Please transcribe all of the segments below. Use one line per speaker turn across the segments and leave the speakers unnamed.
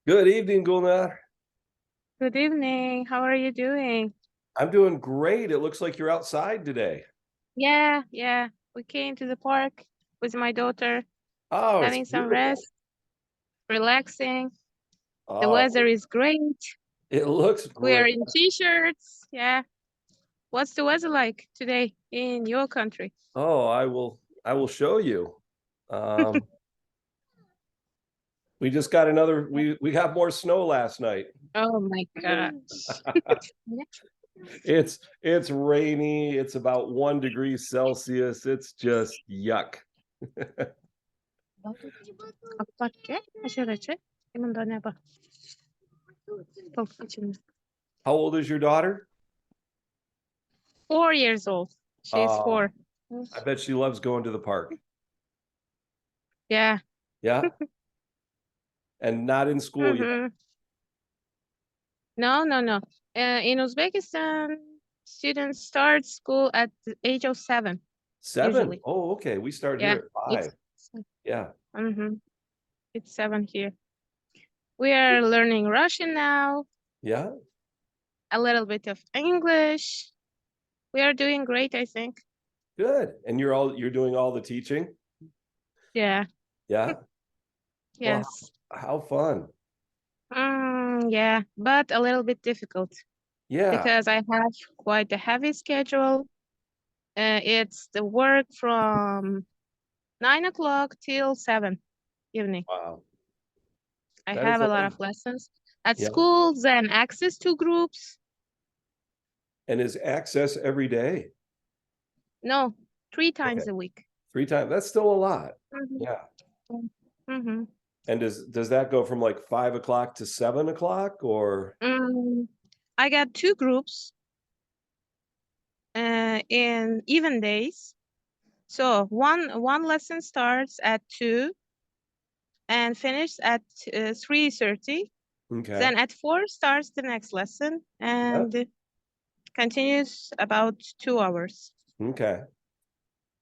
Good evening, Gulnar.
Good evening. How are you doing?
I'm doing great. It looks like you're outside today.
Yeah. We came to the park with my daughter,
Oh, it's
having some
beautiful.
rest, relaxing. The
Oh,
weather is great.
it looks
We are
great.
in t-shirts. Yeah. What's the weather like today in your country?
Oh, I will show you. We just got we got more snow last night.
Oh my gosh.
It's rainy. It's about 1 degree Celsius. It's just yuck. How old is your daughter?
4 years old. She's 4.
I bet she loves going to the park.
Yeah.
Yeah. And not in school yet.
No. In Uzbekistan, students start school at the age of 7.
7?
Usually.
Oh, okay. We start
Yeah.
here at 5. Yeah.
It's 7 here. We are learning Russian now,
Yeah.
a little bit of English. We are doing great, I think.
Good. And you're doing all the teaching?
Yeah.
Yeah. Well,
Yes.
how fun.
Yeah, but a little bit difficult
Yeah.
because I have quite a heavy schedule. It's the work from 9 o'clock till 7 evening.
Wow.
I
That is
have
a
a lot
lot.
of lessons at
Yeah.
schools and access to groups.
And is access every day?
No, 3 times
Okay.
a week.
3 times. That's still a lot.
Mhm.
Yeah.
Mhm.
And does that go from like 5 o'clock to 7 o'clock or?
I got 2 groups in even days. So one lesson starts at 2 and finishes at 3:30.
Okay.
Then at 4 starts the next lesson and continues about 2 hours.
Okay.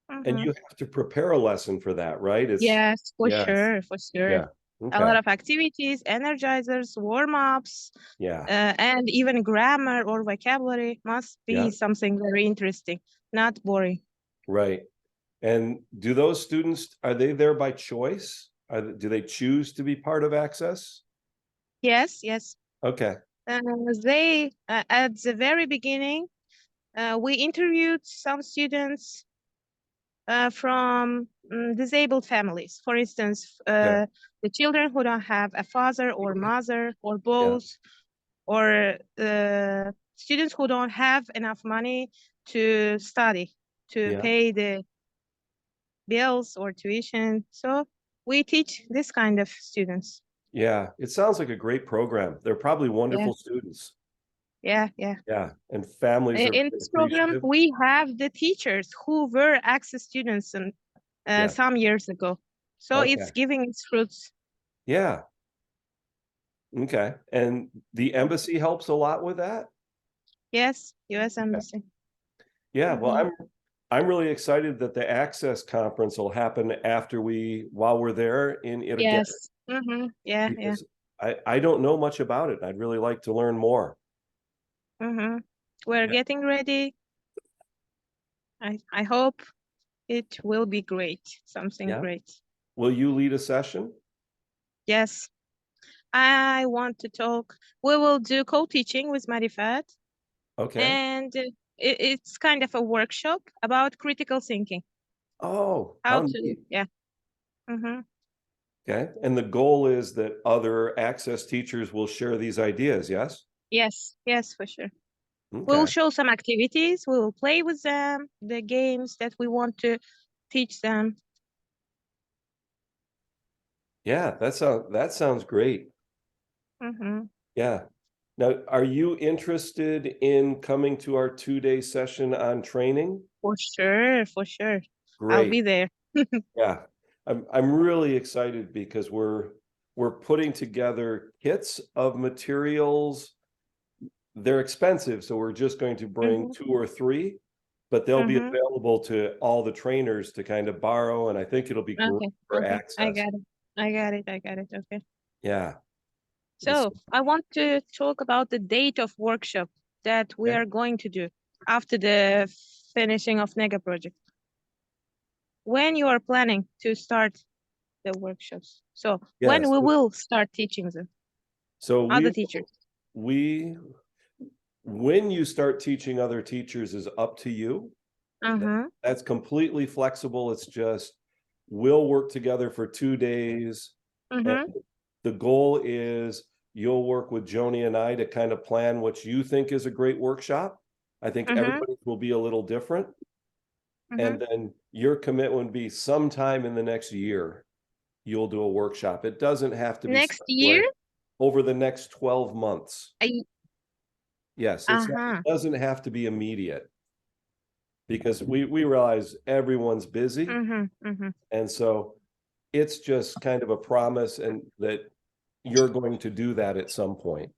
And you have to prepare a lesson for that, right?
Yes, for
Yes.
sure.
Yeah.
A
Okay.
lot of activities, energizers, warm-ups,
Yeah.
and even grammar or vocabulary must
Yeah.
be something very interesting, not boring.
Right. And do those students, are they there by choice? Do they choose to be part of Access?
Yes.
Okay.
They at the very beginning, we interviewed some students from disabled families. For instance,
Okay.
the children who don't have a father or mother or
Yeah.
both, or students who don't have enough money to study, to
Yeah.
pay the bills or tuition. So we teach this kind of students.
Yeah. It sounds like a great program. They're probably wonderful students.
Yeah.
Yeah. And families are
In this program,
appreciative.
we have the teachers who were Access students and some years ago. So it's giving its fruits.
Yeah. Okay. And the embassy helps a lot with that?
Yes, U.S. Embassy.
Yeah. Well, I'm really excited that the Access conference will happen while we're there in Urgench.
Yes. Yeah.
Because I don't know much about it. I'd really like to learn more.
We're getting ready. I hope it will be great. Something
Yeah.
great.
Will you lead a session?
Yes. I want to talk. We will do co-teaching with Marifat,
Okay.
and it's kind of a workshop about critical thinking.
Oh,
How
how
to,
neat.
yeah. Mm-hmm.
Okay. And the goal is that other access teachers will share these ideas, yes?
Yes, yes, for sure. We'll
Okay.
show some activities. We will play with them, the games that we want to teach them.
Yeah, that sounds great.
Mm-hmm.
Yeah. Now, are you interested in coming to our 2-day session on training?
For sure, for sure. I'll
Great.
be there.
Yeah. I'm really excited because we're putting together kits of materials. They're expensive, so we're just going to bring
Mm-hmm.
2 or 3, but they'll be
Mm-hmm.
available to all the trainers to kind of borrow, and I think it'll be great
Okay,
for
okay. I
access.
got it. I got it. I got it. Okay.
Yeah. It's
So I want to talk about the date of workshop that we
okay.
are going to do after the finishing of NEGA project. When you are planning to start the workshops. So when
Yes.
we will start teaching them,
So
other teachers.
we when you start teaching other teachers is up to you.
Uh-huh.
That's completely flexible. It's just we'll work together for 2 days. And
Mm-hmm.
the goal is you'll work with Joni and I to kind of plan what you think is a great workshop. I think
Mm-hmm.
everybody will be a little different.
Mm-hmm.
And then your commitment would be sometime in the next year, you'll do a workshop. It doesn't have to be
Next year,
like over the next 12 months.
I
Yes, it
uh-huh.
doesn't have to be immediate because we realize everyone's busy.
Mm-hmm. Mm-hmm.
And so it's just kind of a promise and that you're going to do that at some point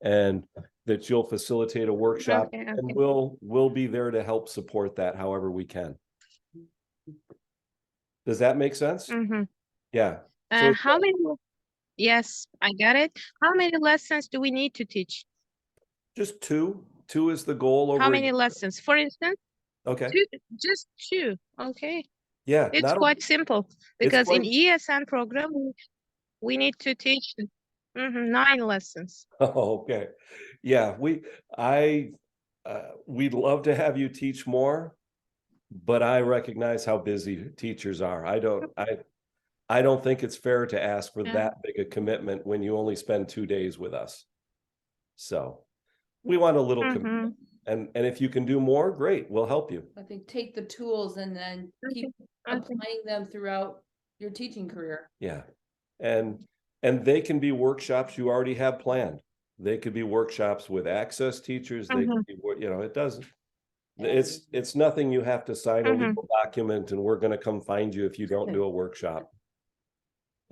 and that you'll facilitate a workshop
Okay,
and
okay.
we'll be there to help support that however we can. Does that make sense?
Mm-hmm.
Yeah. So
How many? Yes, I got it. How many lessons do we need to teach?
just two. Two is the goal
How
over a
many
year.
lessons? For instance,
Okay.
two, just two. Okay.
Yeah,
It's
not a,
quite simple
it's
because in
quite
ESN program, we need to teach 9 lessons.
oh, okay. Yeah, I we'd love to have you teach more, but I recognize how busy teachers are. I don't think it's fair to ask for
Yeah.
that big a commitment when you only spend 2 days with us. So we want a little
Mm-hmm.
commitment. And if you can do more, great, we'll help you.
I think take the tools and then keep
Okay.
applying them throughout your teaching career.
Yeah. And they can be workshops you already have planned. They could be workshops with access teachers. They
Mm-hmm.
could be, it doesn't, it's nothing you have to sign a
Mm-hmm.
legal document and we're going to come find you if you don't do a workshop.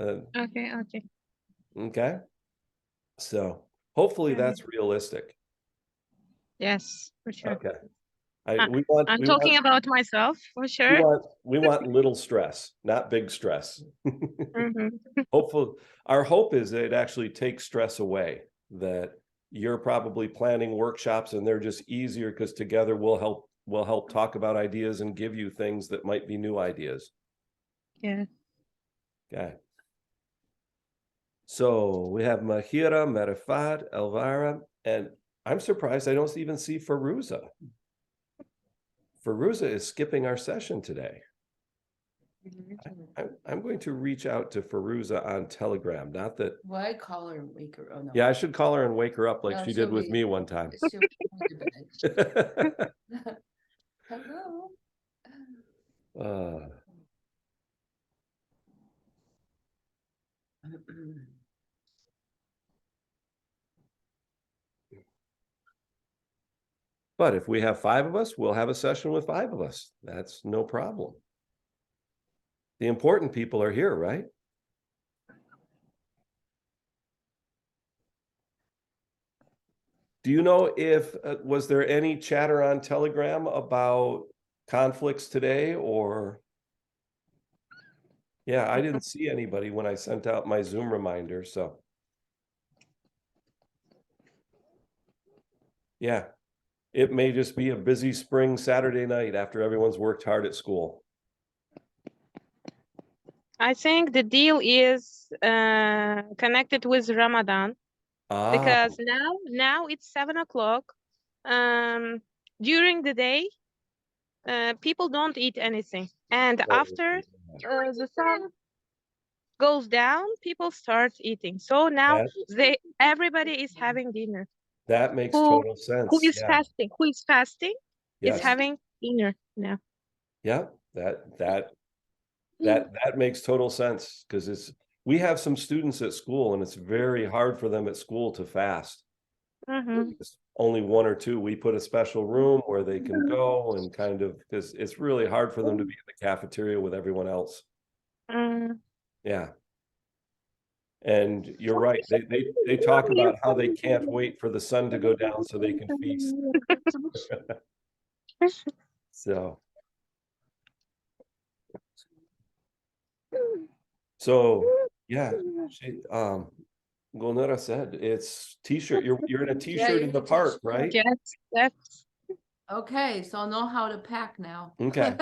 Okay, okay.
Okay. So hopefully
Okay.
that's realistic.
Yes, for sure.
Okay.
Uh,
We want
I'm talking about myself for sure.
we want little stress, not big stress.
Mm-hmm.
Hopeful our hope is that it actually takes stress away, that you're probably planning workshops and they're just easier because together we'll help talk about ideas and give you things that might be new ideas.
Yeah.
Okay. So we have Mahira, Marifat, Elvira, and I'm surprised I don't even see Faruza. Faruza is skipping our session today. I'm going to reach out to Faruza on Telegram. Not that.
Why call her and wake her? Oh no.
Yeah, I should call her and wake her up like
No,
she
she'll
did with
be-
me one time.
She'll be to bed. Hello.
Uh, but if we have 5 of us, we'll have a session with 5 of us. That's no problem. The important people are here, right? Do you know if was there any chatter on Telegram about conflicts today or? Yeah, I didn't see anybody when I sent out my Zoom reminder, so. Yeah, it may just be a busy spring Saturday night after everyone's worked hard at school.
I think the deal is connected with Ramadan
Ah,
because now it's 7 o'clock. During the day, people don't eat anything, and
oh,
after the sun goes down, people start eating. So now
that
everybody is having dinner.
that makes
Who
total
who
sense.
is
Yeah.
fasting? Who is fasting is
Yes.
having dinner now.
Yeah. That makes total sense because we have some students at school and it's very hard for them at school to fast.
Mm-hmm.
It's only one or two. We put a special room where they can go and kind of because it's really hard for them to be in the cafeteria with everyone else.
Mm.
Yeah. And you're right. They talk about how they can't wait for the sun to go down so they can feast. So yeah, Gulnara said it's t-shirt. You're in a t-shirt in the park, right?
Yes, that's
Okay, so I'll know how to pack now.
Okay.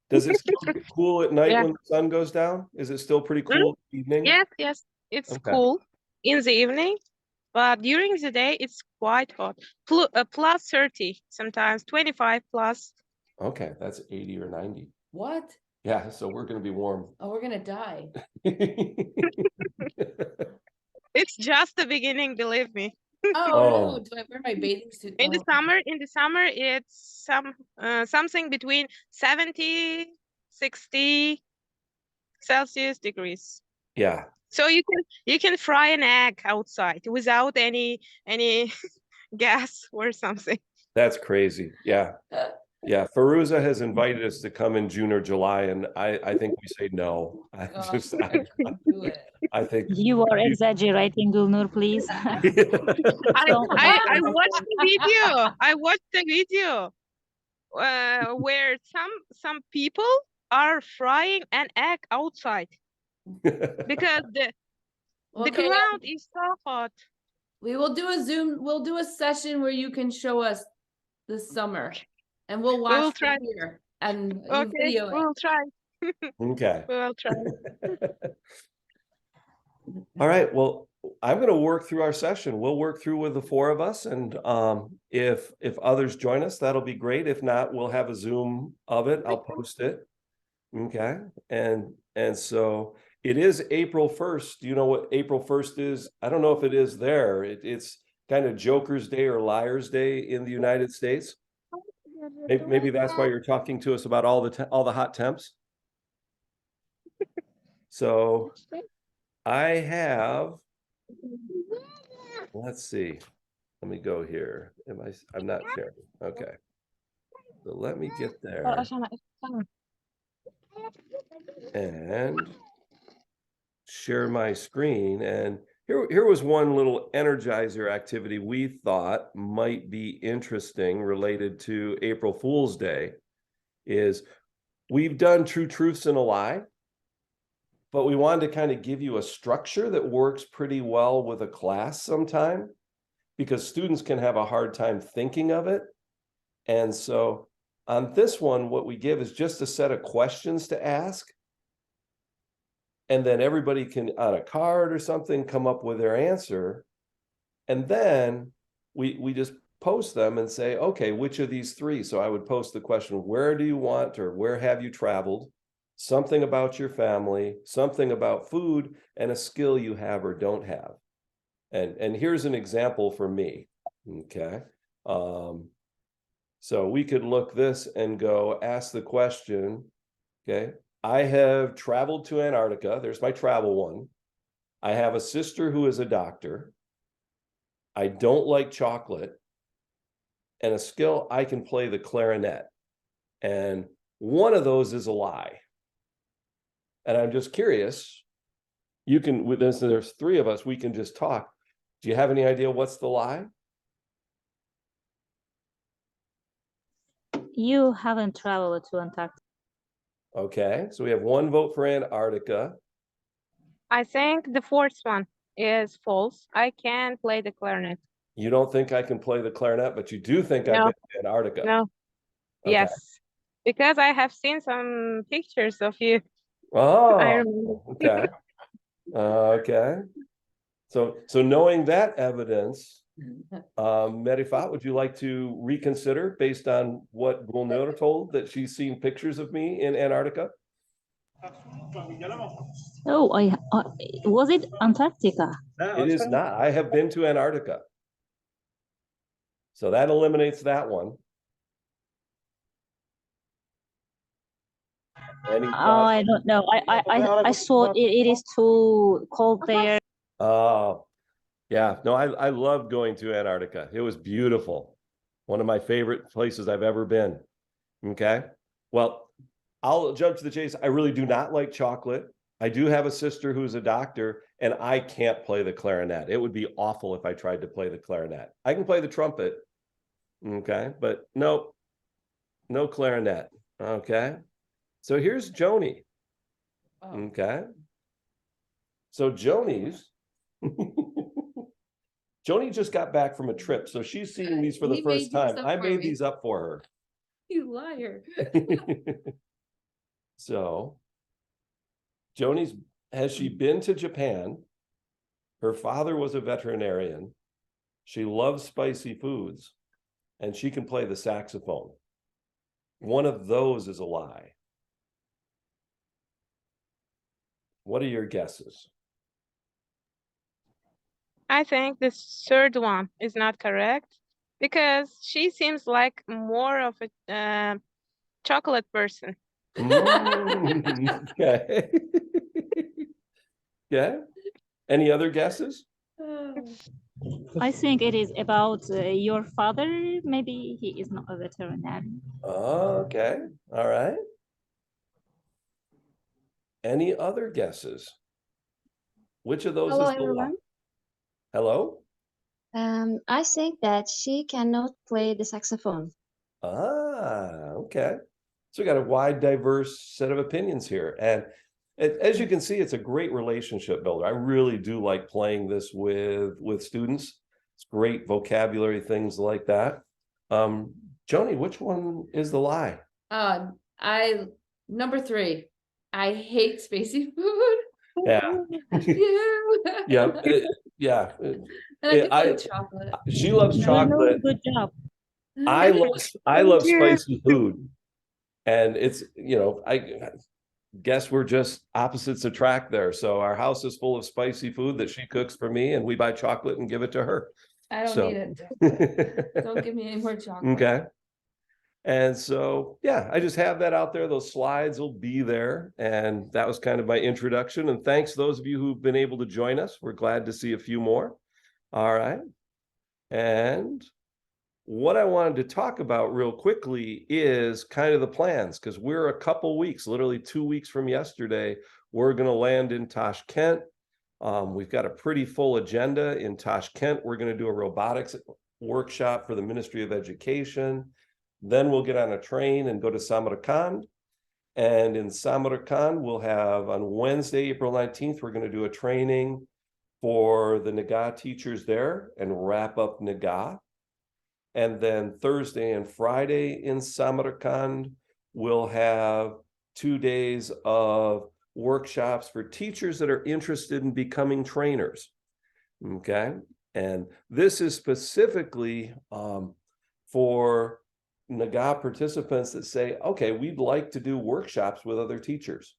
Does it still get cool at night
yeah.
when the sun goes down? Is it still pretty
Mm,
cool in the evening?
yes. It's
Okay.
cool in the evening, but during the day it's quite hot. Plus 30, sometimes 25 plus.
Okay, that's 80 or 90.
What?
Yeah, so we're gonna be warm.
Oh, we're gonna die.
It's just the beginning, believe me.
Oh, no, do I wear my bathing suit?
In the
Oh.
summer, it's something between 70, 60 Celsius degrees.
Yeah,
So you can fry an egg outside without any gas or something.
that's crazy. Yeah. Yeah, Faruza has invited us to come in June or July, and I think we say no.
Oh,
Just
do it.
I think
You are exaggerating, Gulnur, please.
I watched the video. I watched the video where some people are frying an egg outside because the
Okay,
ground is so hot.
we will do a Zoom, we'll do a session where you can show us this summer. And we'll
We will
watch
try.
from here and you
Okay,
video
we
it.
will try.
Okay.
We will try.
All right. Well, I'm going to work through our session. We'll work through with the four of us, and if others join us, that'll be great. If not, we'll have a Zoom of it. I'll post it. Okay. And so it is April 1st. Do you know what April 1st is? I don't know if it is there. It's kind of Joker's Day or Liar's Day in the United States. Maybe that's why you're talking to us about all the hot temps. So I have, let's see. Let me go here. I'm not sharing. Okay. So let me get there and share my screen. And here was one little energizer activity we thought might be interesting related to April Fool's Day is we've done True Truths and a Lie, but we wanted to kind of give you a structure that works pretty well with a class sometime because students can have a hard time thinking of it. And so on this one, what we give is just a set of questions to ask. And then everybody can, on a card or something, come up with their answer. And then we just post them and say, okay, which of these three? So I would post the question, where do you want or where have you traveled? Something about your family, something about food, and a skill you have or don't have. And here's an example for me. Okay. So we could look this and go ask the question, okay, I have traveled to Antarctica. There's my travel one. I have a sister who is a doctor. I don't like chocolate. And a skill, I can play the clarinet. And one of those is a lie. And I'm just curious, you can, with this, there's three of us, we can just talk. Do you have any idea what's the lie?
You haven't traveled to Antarctica.
Okay, so we have one vote for Antarctica.
I think the fourth one is false. I can play the clarinet.
You don't think I can play the clarinet, but you do think I've
No.
been to Antarctica.
No.
Okay.
Yes. Because I have seen some pictures of you I
Oh,
remember.
okay. Okay. So knowing that evidence, Merifat, would you like to reconsider based on what Gulnura told that she's seen pictures of me in Antarctica?
Oh, was it Antarctica?
It is not. I have been to Antarctica. So that eliminates that one. Any
Oh,
thoughts?
I don't know. I saw it is too cold there.
Oh, yeah. No, I love going to Antarctica. It was beautiful. One of my favorite places I've ever been. Okay. Well, I'll jump to the chase. I really do not like chocolate. I do have a sister who's a doctor, and I can't play the clarinet. It would be awful if I tried to play the clarinet. I can play the trumpet. Okay. But no clarinet. Okay. So here's Joni.
Oh.
Okay. So Joni's Joni just got back from a trip, so she's seeing these for the
He
first
made these
time.
up
I
for
made
me.
these up for her.
You liar.
So has she been to Japan? Her father was a veterinarian. She loves spicy foods, and she can play the saxophone. One of those is a lie. What are your guesses?
I think this third one is not correct because she seems like more of a chocolate person.
Okay. Yeah. Any other guesses?
I think it is about your father. Maybe he is not a veterinarian.
Okay. All right. Any other guesses? Which of those
Hello,
is the lie?
everyone.
Hello?
I think that she cannot play the saxophone.
Okay. So we got a wide, diverse set of opinions here. And as you can see, it's a great relationship builder. I really do like playing this with students. It's great vocabulary, things like that. Joni, which one is the lie?
Number 3. I hate spicy food.
Yeah.
You.
Yeah. Yeah.
And I do
I-
like chocolate.
She loves
No,
chocolate.
good job.
I love
you.
spicy food. And it's, I guess we're just opposites attract there. So our house is full of spicy food that she cooks for me, and we buy chocolate and give it to her.
I don't
So-
need it. Don't give me any more chocolate.
Okay. And so, yeah, I just have that out there. Those slides will be there. And that was kind of my introduction. And thanks those of you who've been able to join us. We're glad to see a few more. All right. And what I wanted to talk about real quickly is kind of the plans, because we're a couple weeks, literally 2 weeks from yesterday, we're going to land in Tashkent. We've got a pretty full agenda in Tashkent. We're going to do a robotics workshop for the Ministry of Education. Then we'll get on a train and go to Samarkand. And in Samarkand, we'll have on Wednesday, April 19th, we're going to do a training for the NEGA teachers there and wrap up NEGA. And then Thursday and Friday in Samarkand, we'll have 2 days of workshops for teachers that are interested in becoming trainers. Okay. And this is specifically for NEGA participants that say, okay, we'd like to do workshops with other teachers.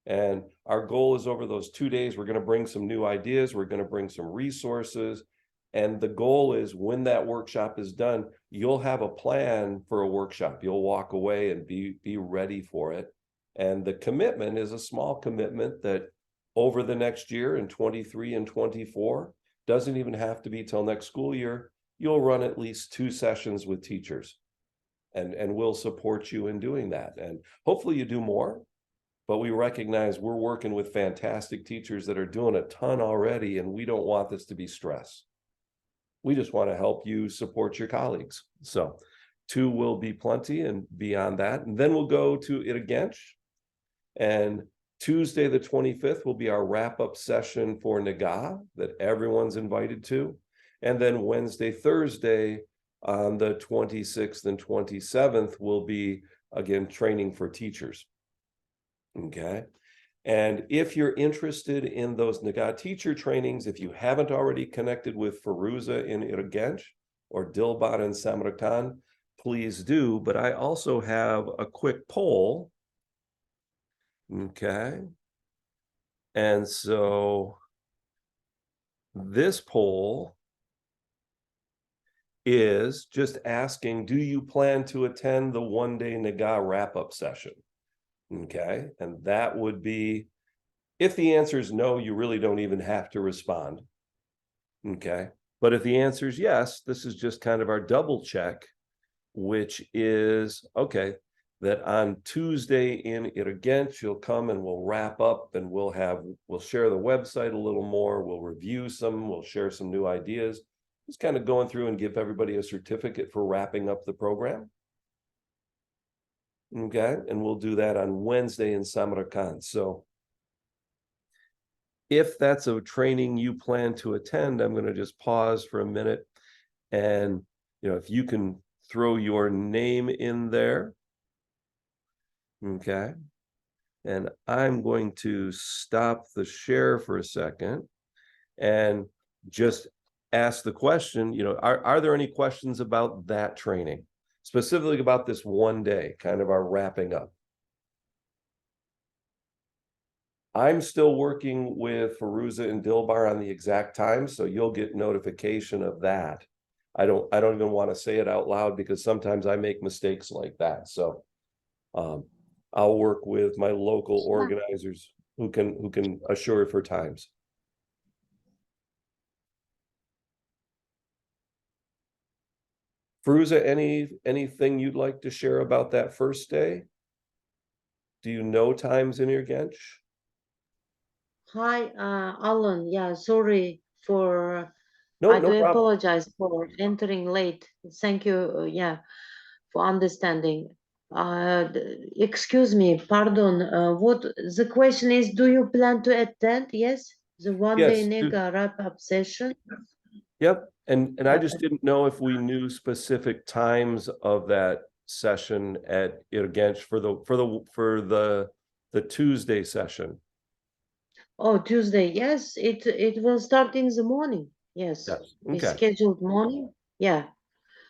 And our goal is over those 2 days, we're going to bring some new ideas. We're going to bring some resources. And the goal is when that workshop is done, you'll have a plan for a workshop. You'll walk away and be ready for it. And the commitment is a small commitment that over the next year in 23 and 24, doesn't even have to be till next school year, you'll run at least 2 sessions with teachers. And we'll support you in doing that. And hopefully you do more, but we recognize we're working with fantastic teachers that are doing a ton already, and we don't want this to be stress. We just want to help you support your colleagues. So 2 will be plenty and beyond that. And then we'll go to Urgench. And Tuesday, the 25th will be our wrap-up session for NEGA that everyone's invited to. And then Wednesday, Thursday, on the 26th and 27th will be, again, training for teachers. Okay. And if you're interested in those NEGA teacher trainings, if you haven't already connected with Firuza in Urgench or Dilbar in Samarkand, please do. But I also have a quick poll. Okay. And so this poll is just asking, do you plan to attend the one-day NEGA wrap-up session? Okay, and that would be, if the answer is no, you really don't even have to respond. Okay, but if the answer is yes, this is just kind of our double check, which is, okay, that on Tuesday in Urgench, you'll come and we'll wrap up and we'll share the website a little more, we'll review some, we'll share some new ideas, just kind of going through and give everybody a certificate for wrapping up the program. Okay, and we'll do that on Wednesday in Samarkand. So if that's a training you plan to attend, I'm going to just pause for a minute. And, if you can throw your name in there. Okay. And I'm going to stop the share for a second and just ask the question, are there any questions about that training? Specifically about this one day, kind of our wrapping up. I'm still working with Firuza and Dilbar on the exact time, so you'll get notification of that. I don't even want to say it out loud because sometimes I make mistakes like that. So I'll work with my local organizers who can assure for times. Firuza, anything you'd like to share about that first day? Do you know times in Urgench?
Hi, Alan. Yeah, sorry for.
No,
I
no
do
problem.
apologize for entering late. Thank you, yeah, for understanding. Excuse me, pardon. What the question is? Do you plan to attend? Yes, the one-day
Yes,
NEGA wrap-up session.
Yep, and I just didn't know if we knew specific times of that session at Urgench for the Tuesday session.
Oh, Tuesday. Yes, it will start in the morning. Yes,
Yes.
we
Okay.
scheduled morning. Yeah.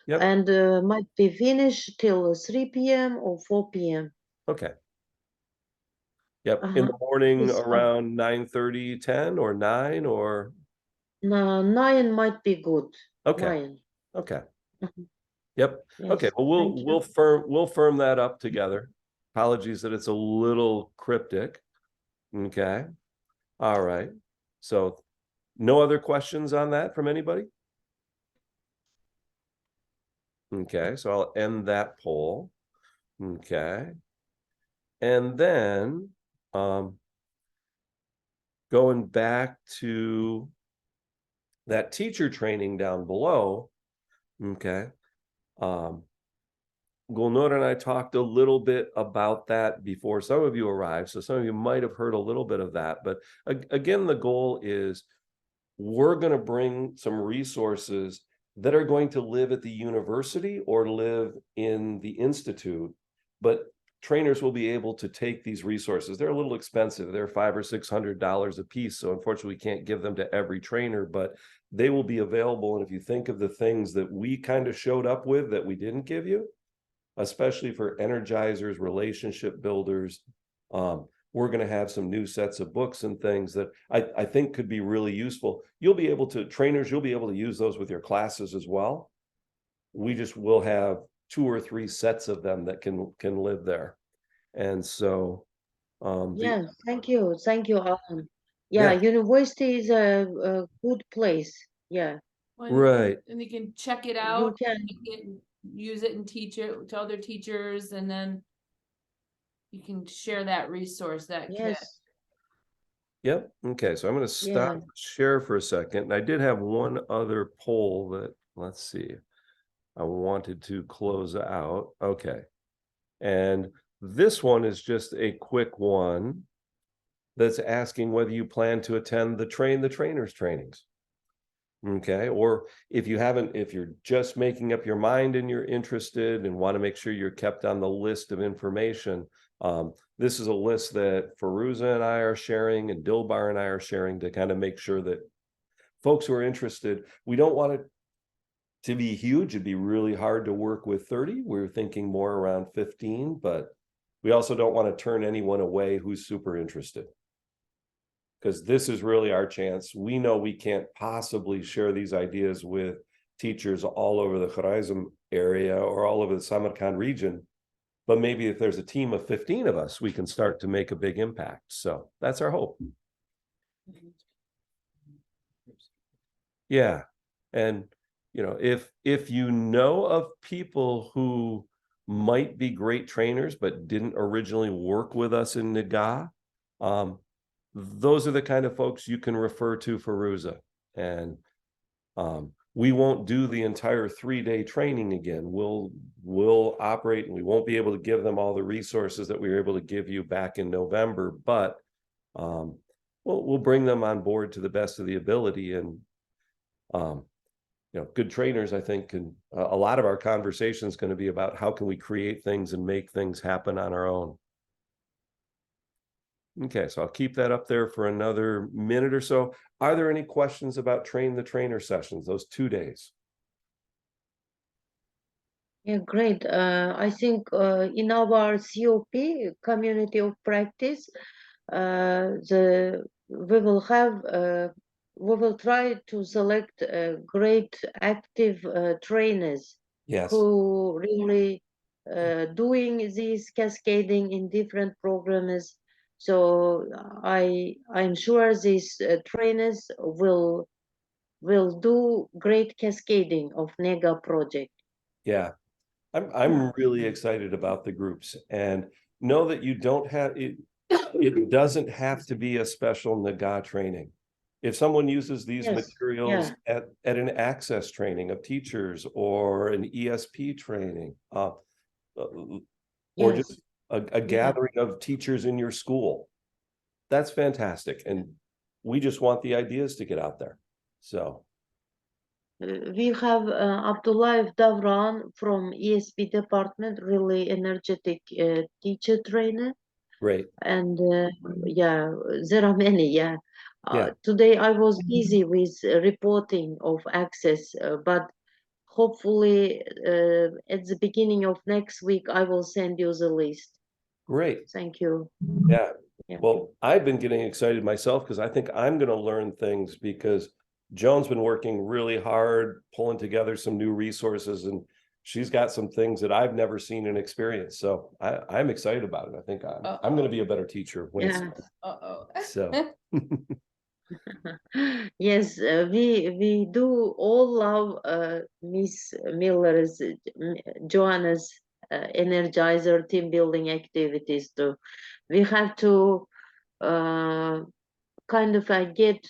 Yep.
And might be finished till 3 p.m. or 4 p.m.
Okay. Yep. In the morning
Yes,
around 9:30, 10 or 9 or
no, 9 might be good.
okay.
9.
Okay.
Mhm.
Yep.
Yes,
Okay. Well,
thank you.
we'll firm that up together. Apologies that it's a little cryptic. Okay. All right. So no other questions on that from anybody? Okay, so I'll end that poll. Okay. And then going back to that teacher training down below. Okay. Gulnur and I talked a little bit about that before some of you arrived. So some of you might have heard a little bit of that. But again, the goal is we're going to bring some resources that are going to live at the university or live in the institute, but trainers will be able to take these resources. They're a little expensive. They're $500 or $600 a piece. So unfortunately, we can't give them to every trainer, but they will be available. And if you think of the things that we kind of showed up with that we didn't give you, especially for energizers, relationship builders, we're going to have some new sets of books and things that I think could be really useful. You'll be able to use those with your classes as well. We just will have 2 or 3 sets of them that can live there. And so
Yeah, thank you, Alan. Yeah, university is a good place. Yeah.
Right.
And you can check it
You
out,
can.
you can use it and teach it to other teachers, and then you can share that resource, that kit.
Yes.
Yep. Okay. So I'm going to stop share for a second. And I did have one other poll that, let's see, I wanted to close out. Okay. And this one is just a quick one that's asking whether you plan to attend the trainers trainings. Okay. Or if you're just making up your mind and you're interested and want to make sure you're kept on the list of information, This is a list that Faruza and I are sharing and Dilbar and I are sharing to kind of make sure that folks who are interested, we don't want it to be huge. It'd be really hard to work with 30. We're thinking more around 15, but we also don't want to turn anyone away who's super interested. Because this is really our chance. We know we can't possibly share these ideas with teachers all over the Khorasan area or all over the Samarkand region. But maybe if there's a team of 15 of us, we can start to make a big impact. So that's our hope. Yeah. And, you know, if you know of people who might be great trainers, but didn't originally work with us in NEGA, those are the kind of folks you can refer to Faruza. And we won't do the entire 3-day training again. We'll operate, and we won't be able to give them all the resources that we were able to give you back in November, but we'll bring them on board to the best of the ability. And you know, good trainers, I think, can a lot of our conversation is going to be about how can we create things and make things happen on our own. Okay, so I'll keep that up there for another minute or so. Are there any questions about Train the Trainer sessions, those 2 days?
Yeah, great. I think in our COP, community of practice, we will try to select great active trainers
Yes.
who really doing this cascading in different programs. So I'm sure these trainers will do great cascading of NEGA project.
Yeah, I'm really excited about the groups, and know that you don't have it. It doesn't have to be a special NEGA training. If someone uses these
Yes,
materials
yeah.
at an access training of teachers or an ESP training, or
Yes.
just a gathering of teachers in your school, that's fantastic. And we just want the ideas to get out there. So
We have Abdullah Davran from ESP department, really energetic teacher trainer.
great.
And yeah, there are many, yeah.
Yeah.
Today I was busy with reporting of access, but hopefully at the beginning of next week, I will send you the list.
Great.
Thank you.
Yeah.
Yeah.
Well, I've been getting excited myself because I think I'm going to learn things, because Joan's been working really hard, pulling together some new resources, and she's got some things that I've never seen and experienced. So I'm excited about it. I think I'm going to be a better teacher when it's done. So
Yes, we do all love Miss Miller's, Joanna's energizer team building activities too. We have to kind of get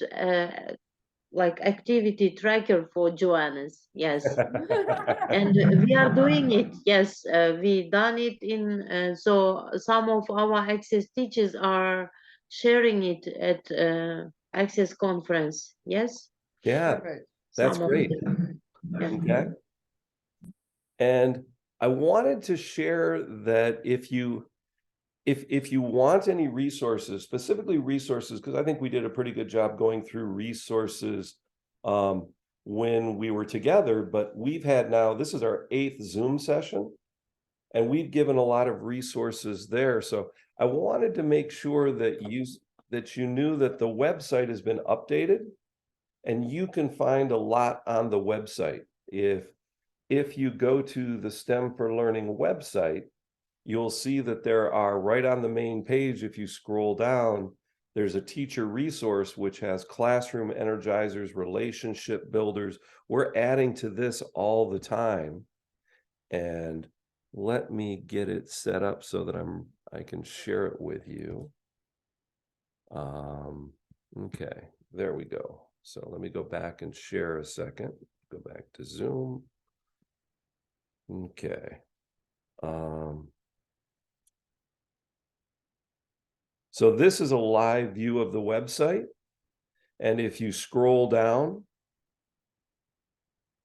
like activity tracker for Joanna's, yes. And we are doing it, yes. We done it in, so some of our access teachers are sharing it at access conference, yes.
yeah, that's
Some of
great.
them, yeah.
Okay. And I wanted to share that if you want any resources, specifically resources, because I think we did a pretty good job going through resources when we were together, but we've had now, this is our 8th Zoom session, and we've given a lot of resources there. So I wanted to make sure that you knew that the website has been updated, and you can find a lot on the website. If you go to the STEM for Learning website, you'll see that there are, right on the main page, if you scroll down, there's a teacher resource which has classroom energizers, relationship builders. We're adding to this all the time. And let me get it set up so that I can share it with you. Okay, there we go. So let me go back and share a second. Go back to Zoom. Okay. So this is a live view of the website. And if you scroll down,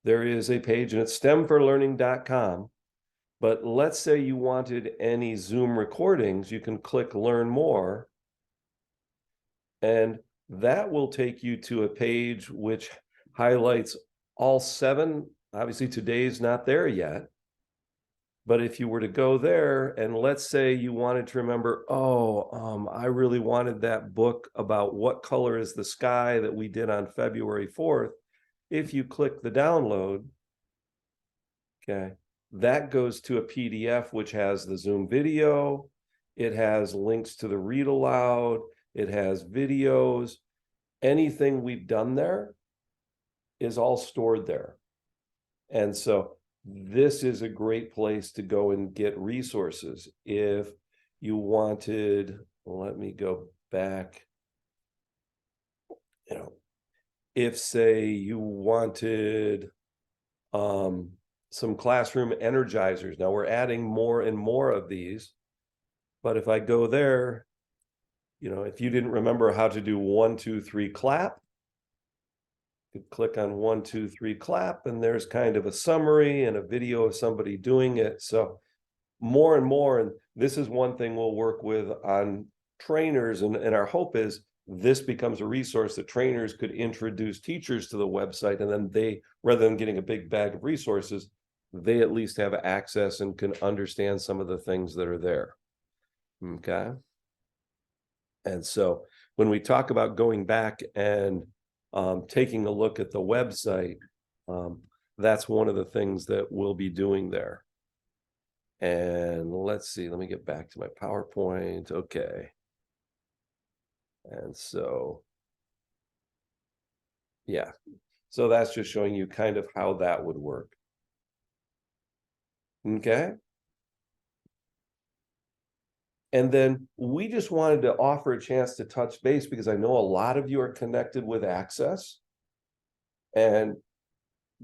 there is a page, and it's stemforlearning.com. But let's say you wanted any Zoom recordings, you can click Learn More. And that will take you to a page which highlights all 7. Obviously, today's not there yet. But if you were to go there and let's say you wanted to remember, I really wanted that book about what color is the sky that we did on February 4th. If you click the download, okay, that goes to a PDF which has the Zoom video. It has links to the read aloud. It has videos. Anything we've done there is all stored there. And so this is a great place to go and get resources. If you wanted, let me go back, if say you wanted some classroom energizers. Now we're adding more and more of these, but if I go there, if you didn't remember how to do 1, 2, 3 clap, you could click on 1, 2, 3 clap, and there's kind of a summary and a video of somebody doing it. So more and more, and this is one thing we'll work with on trainers, and our hope is this becomes a resource that trainers could introduce teachers to the website, and then they, rather than getting a big bag of resources, they at least have access and can understand some of the things that are there. Okay. And so when we talk about going back and taking a look at the website, that's one of the things that we'll be doing there. And let's see, let me get back to my PowerPoint. Okay. And so, yeah, so that's just showing you kind of how that would work. Okay. And then we just wanted to offer a chance to touch base because I know a lot of you are connected with Access, and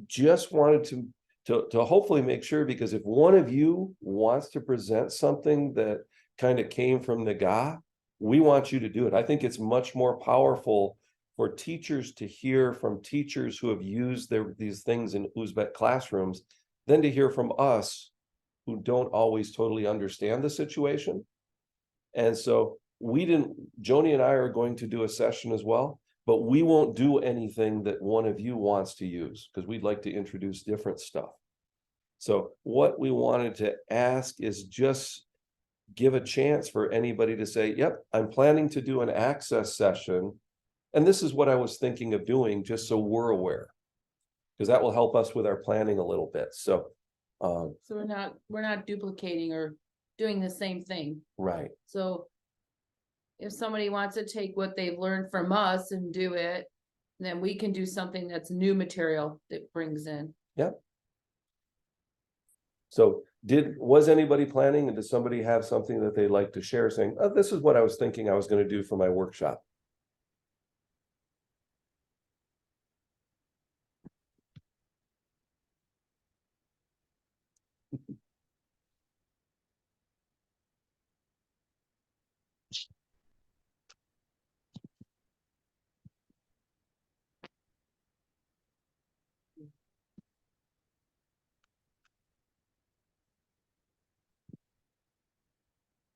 just wanted to hopefully make sure, because if one of you wants to present something that kind of came from NEGA, we want you to do it. I think it's much more powerful for teachers to hear from teachers who have used these things in Uzbek classrooms than to hear from us who don't always totally understand the situation. And so Joni and I are going to do a session as well, but we won't do anything that one of you wants to use because we'd like to introduce different stuff. So what we wanted to ask is just give a chance for anybody to say, yep, I'm planning to do an Access session. And this is what I was thinking of doing, just so we're aware, because that will help us with our planning a little bit. So
we're not duplicating or doing the same thing.
right.
So if somebody wants to take what they've learned from us and do it, then we can do something that's new material that brings in.
Yep. So was anybody planning, and does somebody have something that they'd like to share saying, oh, this is what I was thinking I was going to do for my workshop?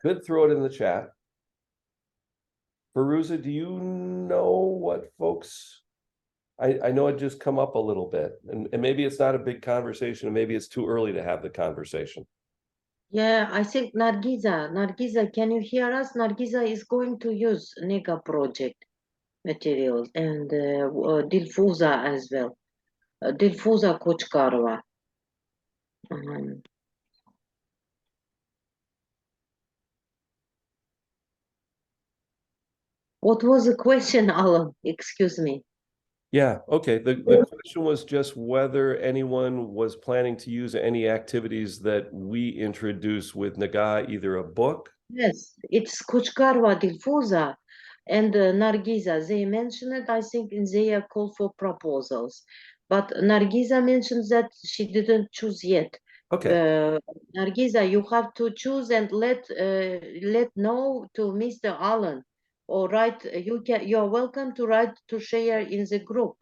Could throw it in the chat. Feruza, do you know what folks, I know it just come up a little bit, and maybe it's not a big conversation, and maybe it's too early to have the conversation.
Yeah, I think Nargiza, can you hear us? Nargiza is going to use NEGA project materials, and Dilfuza as well. Dilfuza Kochkarova. What was the question, Alan? Excuse me.
Yeah, okay. The question was just whether anyone was planning to use any activities that we introduce with NEGA, either a book.
Yes, it's Kochkarova, Dilfuza, and Nargiza. They mentioned it, I think, in their call for proposals. But Nargiza mentions that she didn't choose yet.
Okay.
Nargiza, you have to choose and let know to Mr. Allen, or write. You're welcome to write to share in the group.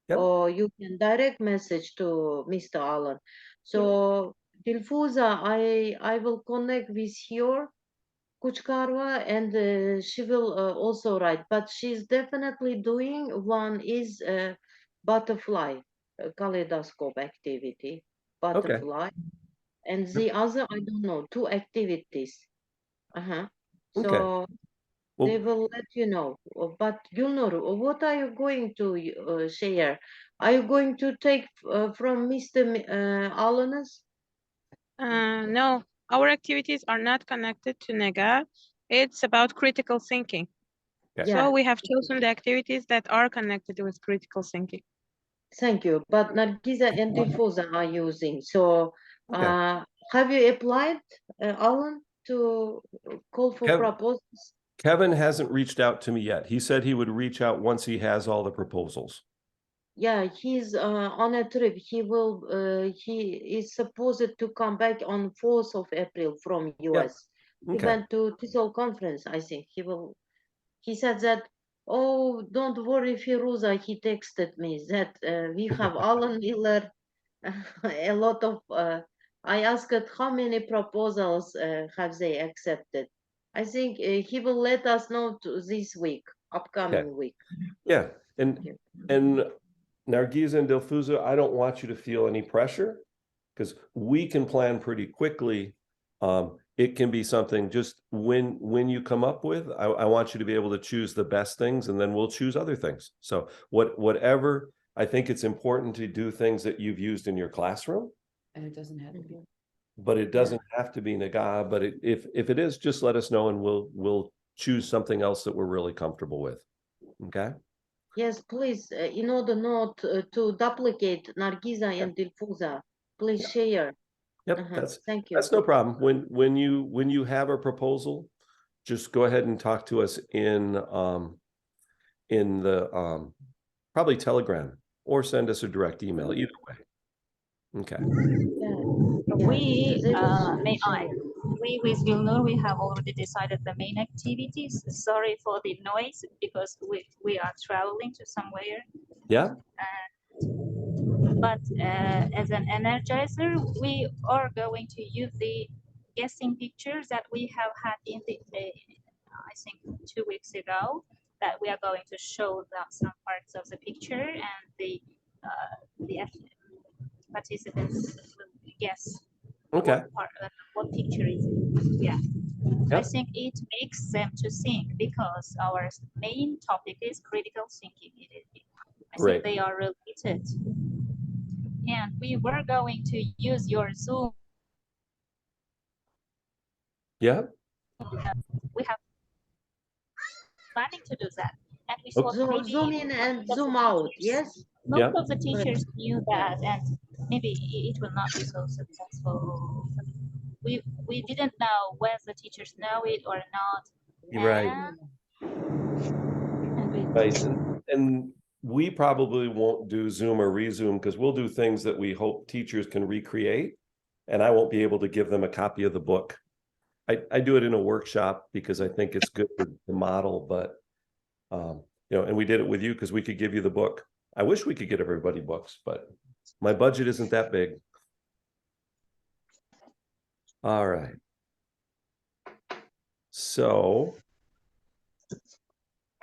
Yep. Or you can direct message to Mr. Allen. So Dilfuza, I will connect with her, Kuchkarwa, and she will also write. But she's definitely doing one is butterfly, kaleidoscope activity,
Okay.
butterfly, and the other I don't know, two activities. Uh-huh.
Okay.
So they
Well,
will let you know. But Gulnur, what are you going to share? Are you going to take from Mr. Alanas?
No, our activities are not connected to NEGA. It's about critical thinking.
Okay.
Yeah.
So we have chosen the activities that are connected with critical thinking.
Thank you. But Nargiza and Dilfuza are using. So
Okay.
have you applied, Alan, to call for
Kev-
proposals?
Kevin hasn't reached out to me yet. He said he would reach out once he has all the proposals.
Yeah, he's on a trip. He is supposed to come back on 4th of April from US. He
Okay.
went to TESOL conference, I think. He said that, oh, don't worry, Firuza, he texted me that we have Alan Miller, a lot of, I asked how many proposals have they accepted. I think he will let us know this week, upcoming week.
Yeah. And
Thank you.
and Nargiza and Dilfuza, I don't want you to feel any pressure because we can plan pretty quickly. It can be something just when you come up with, I want you to be able to choose the best things and then we'll choose other things. So whatever, I think it's important to do things that you've used in your classroom,
And it doesn't have to be.
but it doesn't have to be NEGA. But if it is, just let us know and we'll choose something else that we're really comfortable with. Okay.
Yes, please, in order not to duplicate Nargiza and Dilfuza, please share.
Yep,
Thank you.
that's no problem. When you have a proposal, just go ahead and talk to us in the probably Telegram or send us a direct email, either way. Okay.
We,
They will
may I?
share.
We with Gilnur, we have already decided the main activities. Sorry for the noise because we are traveling to somewhere.
Yeah.
But as an energizer, we are going to use the guessing pictures that we have had in the, I think 2 weeks ago, that we are going to show them some parts of the picture and the participants will guess
Okay.
what picture is it. Yeah. I
Yep.
think it makes them to think because our main topic is critical thinking. I
Great.
think they are related. And we were going to use your Zoom.
Yeah.
We have planning to do that. And we thought maybe
Zoom in and zoom out, yes?
most of the teachers knew that, and maybe it will not be so successful. We didn't know whether the teachers know it or not.
You're right. Right. And we probably won't do Zoom or resume because we'll do things that we hope teachers can recreate. And I won't be able to give them a copy of the book. I do it in a workshop because I think it's good for the model, but and we did it with you because we could give you the book. I wish we could get everybody books, but my budget isn't that big. All right. So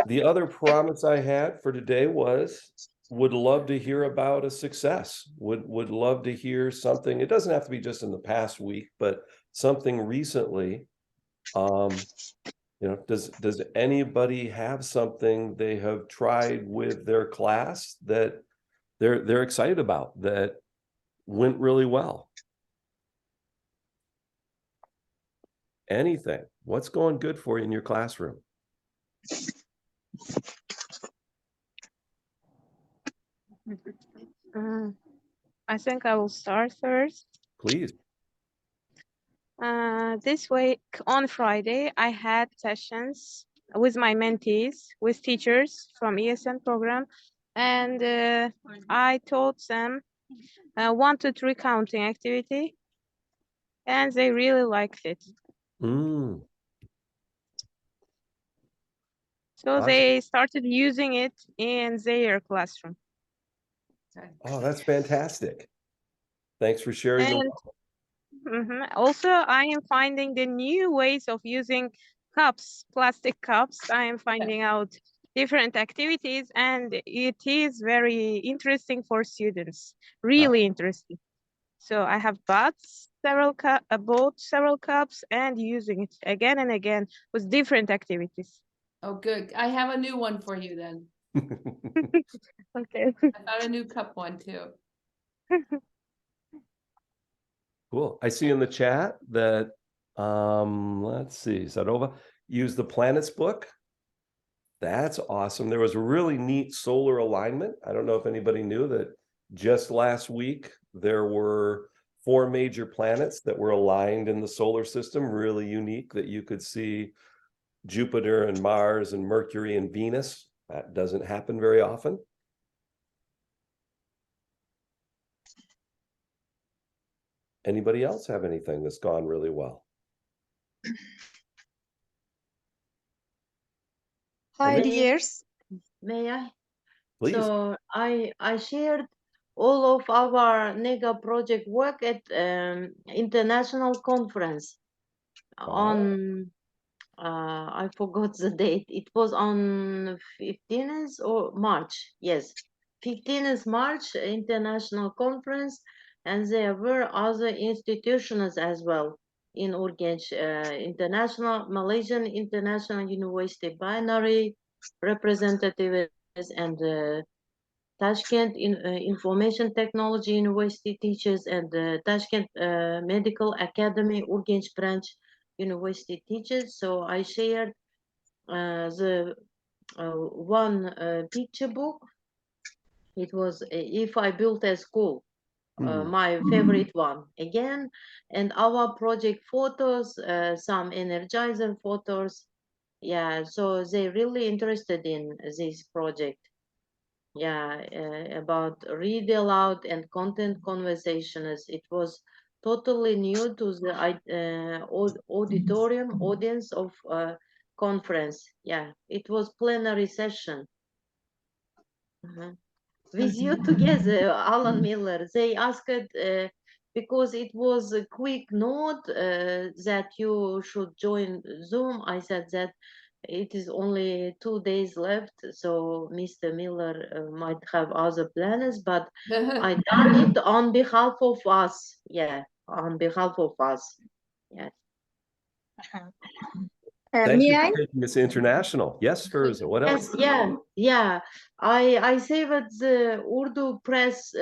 the other promise I had for today was would love to hear about a success. Would love to hear something. It doesn't have to be just in the past week, but something recently. Does anybody have something they have tried with their class that they're excited about that went really well? Anything? What's going good for you in your classroom?
I think I will start first.
Please.
This week on Friday, I had sessions with my mentees, with teachers from ESN program, and I taught them 1 to 3 counting activity, and they really liked it.
Mm.
So
Awesome.
they started using it in their classroom.
Oh, that's fantastic. Thanks for sharing.
And Also, I am finding the new ways of using cups, plastic cups. I am finding out different activities, and it is very interesting for students. Really interesting. So I have bought several cups and using it again and again with different activities.
Oh, good. I have a new one for you then.
Okay.
I found a new cup one too.
Cool. I see in the chat that, let's see, Sadova used the planets book. That's awesome. There was a really neat solar alignment. I don't know if anybody knew that just last week there were 4 major planets that were aligned in the solar system, really unique, that you could see Jupiter and Mars and Mercury and Venus. That doesn't happen very often. Anybody else have anything that's gone really well?
Hi,
May-
dears.
May I?
Please.
So I shared all of our NEGA project work at international conference on I forgot the date. It was on 15th or March. Yes, 15th March international conference, and there were other institutions as well in Urgench, international Malaysian International University binary representatives and Tashkent Information Technology University teachers and Tashkent Medical Academy Urgench branch university teachers. So I shared the one picture book. It was If I Built a School, my favorite one again, and our project photos, some Energizer photos. Yeah, so they really interested in this project. Yeah, about read aloud and content conversations. It was totally new to the auditorium audience of conference. Yeah, it was plenary session. With you together, Alan Miller. They asked because it was a quick note that you should join Zoom. I said that it is only 2 days left, so Mr. Miller might have other plans, but I done it on behalf of us. Yeah, on behalf of us. Yes.
Thank
May
you
I?
for taking this international. Yes, Firuza, what else?
Yes, yeah. I saved the Urdu press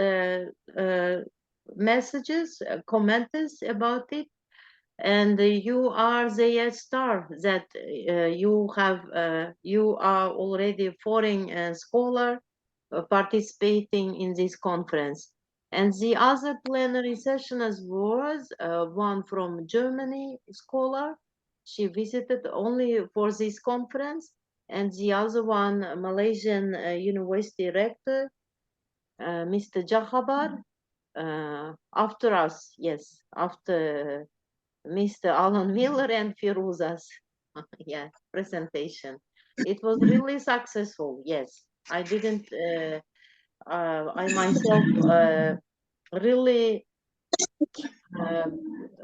messages, comments about it, and you are the star that you are already foreign scholar participating in this conference. And the other plenary sessions was one from Germany scholar. She visited only for this conference, and the other one Malaysian university rector, Mr. Jahabar, after us, yes, after Mr. Alan Miller and Firuza's yeah, presentation. It was really successful, yes. I didn't, I myself really,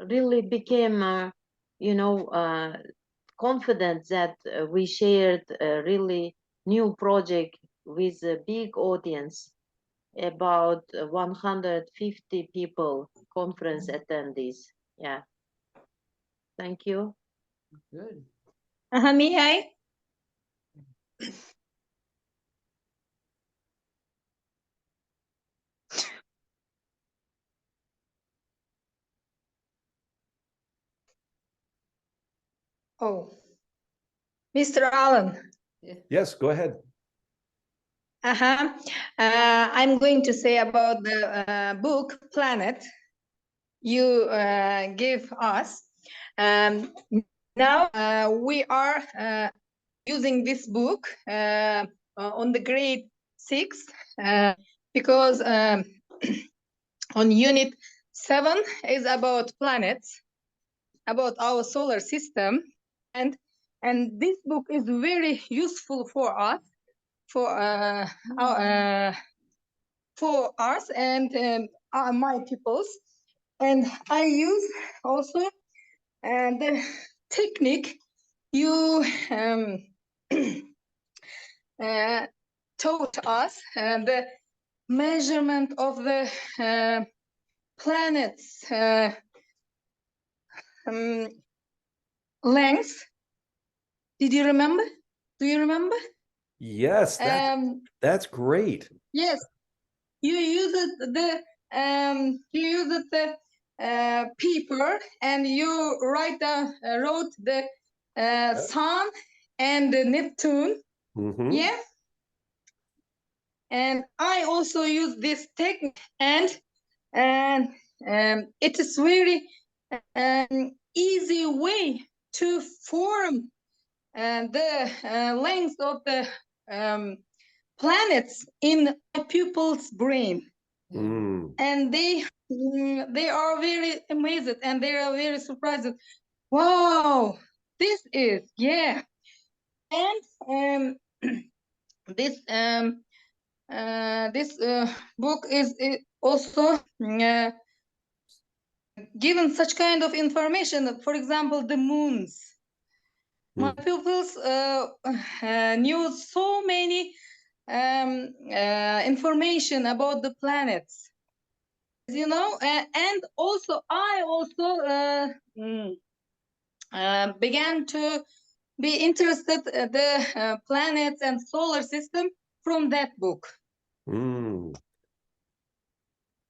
really became, you know, confident that we shared a really new project with a big audience, about 150 people, conference attendees. Yeah. Thank you.
Good.
May I? Oh, Mr. Allen.
Yes, go ahead.
I'm going to say about the book Planet you gave us. Now we are using this book on the grade 6 because on unit 7 is about planets, about our solar system, and this book is very useful for us, for us and my pupils, And I use also the technique you taught us, the measurement of the planet's length. Did you remember? Do you remember?
Yes, that's great.
Yes, you use the paper, and you wrote the sun and the Neptune.
Mhm.
Yeah. And I also use this technique, and it is very easy way to form the length of the planets in my pupil's brain.
Mm.
And they are very amazed, and they are very surprised. Wow, this is, yeah. And this book is also given such kind of information. For example, the moons. My pupils knew so many information about the planets, you know. And also I also began to be interested the planets and solar system from that book.